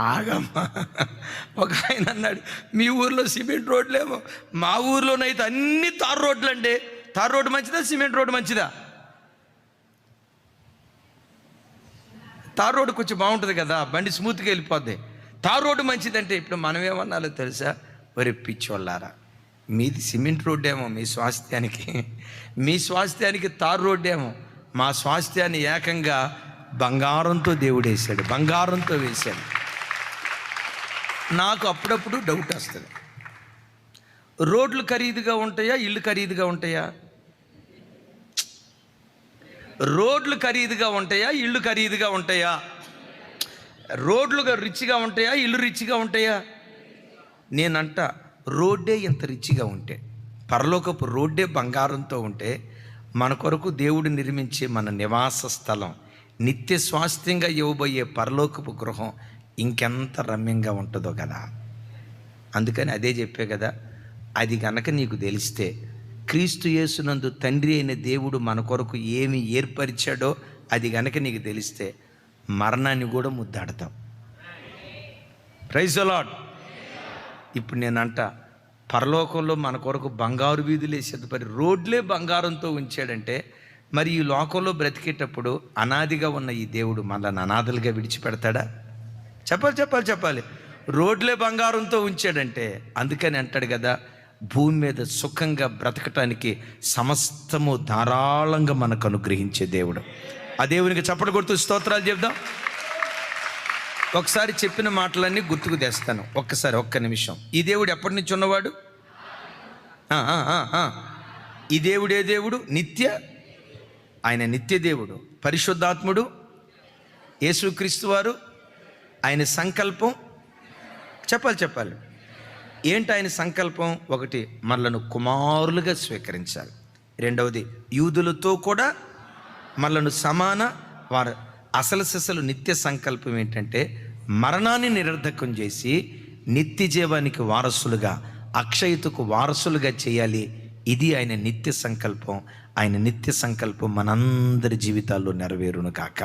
ఆగమ్మా. ఒక ఆయన అన్నాడు, మీ ఊర్లో సిమెంట్ రోడ్లేమో, మా ఊర్లోనైతే అన్ని తారు రోడ్లు అండి. తారు రోడ్డు మంచిదా, సిమెంట్ రోడ్డు మంచిదా? తారు రోడ్డు కొంచెం బాగుంటుంది కదా, బండి స్మూత్గా వెళ్ళిపోద్ది. తారు రోడ్డు మంచిదంటే ఇప్పుడు మనం ఏమన్నాలో తెలుసా? ఒరే పిచ్చోళ్ళారా, మీది సిమెంట్ రోడ్డు ఏమో మీ స్వాస్థ్యానికి, మీ స్వాస్థ్యానికి తారు రోడ్డు ఏమో, మా స్వాస్థ్యాన్ని ఏకంగా బంగారంతో దేవుడు వేశాడు, బంగారంతో వేశాడు. నాకు అప్పుడప్పుడు డౌట్ వస్తుంది, రోడ్లు ఖరీదుగా ఉంటాయా, ఇల్లు ఖరీదుగా ఉంటాయా? రోడ్లు ఖరీదుగా ఉంటాయా, ఇల్లు ఖరీదుగా ఉంటాయా? రోడ్లు రిచ్గా ఉంటాయా, ఇల్లు రిచ్గా ఉంటాయా? నేనంట రోడ్డే ఎంత రిచ్గా ఉంటే, పరలోకపు రోడ్డే బంగారంతో ఉంటే, మన కొరకు దేవుడు నిర్మించే మన నివాస స్థలం, నిత్య స్వాస్థ్యంగా ఇవ్వబోయే పరలోకపు గృహం ఇంకెంత రమ్యంగా ఉంటుందో కదా. అందుకని అదే చెప్పే కదా, అది గనక నీకు తెలిస్తే, క్రీస్తు యేసునందు తండ్రి అయిన దేవుడు మన కొరకు ఏమి ఏర్పరిచాడో అది గనక నీకు తెలిస్తే, మరణాన్ని కూడా ముద్దాడతాం. Praise the lord. ఇప్పుడు నేనంట, పరలోకంలో మన కొరకు బంగారు వీధులే సిద్ధపడి రోడ్లే బంగారంతో ఉంచాడంటే, మరి ఈ లోకంలో బ్రతికేటప్పుడు అనాదిగా ఉన్న ఈ దేవుడు మనల్ని అనాథలుగా విడిచిపెడతాడా? చెప్పాలి. రోడ్లే బంగారంతో ఉంచాడంటే, అందుకని అంటాడు కదా, భూమి మీద సుఖంగా బ్రతకటానికి సమస్తము ధారాళంగా మనకు అనుగ్రహించే దేవుడు. ఆ దేవునికి చప్పట్లు కొడుతూ స్తోత్రాలు చెప్దాం. ఒకసారి చెప్పిన మాటలన్నీ గుర్తుకు తెస్తాను. ఒక్క నిమిషం. ఈ దేవుడు ఎప్పటి నుంచి ఉన్నవాడు? ఈ దేవుడు ఏ దేవుడు? ఆయన నిత్య దేవుడు, పరిశుద్ధాత్ముడు, యేసుక్రీస్తు వారు. ఆయన సంకల్పం చెప్పాలి. ఏంటి ఆయన సంకల్పం? ఒకటి, మనలను కుమారులుగా స్వీకరించాలి. రెండవది, యూదులతో కూడా మనలను సమాన వారు. అసలు నిత్య సంకల్పం ఏంటంటే, మరణాన్ని నిరర్ధకం చేసి నిత్య జీవానికి వారసులుగా, అక్షయతకు వారసులుగా చేయాలి. ఇది ఆయన నిత్య సంకల్పం. ఆయన నిత్య సంకల్పం మనందరి జీవితాల్లో నెరవేరును కాక.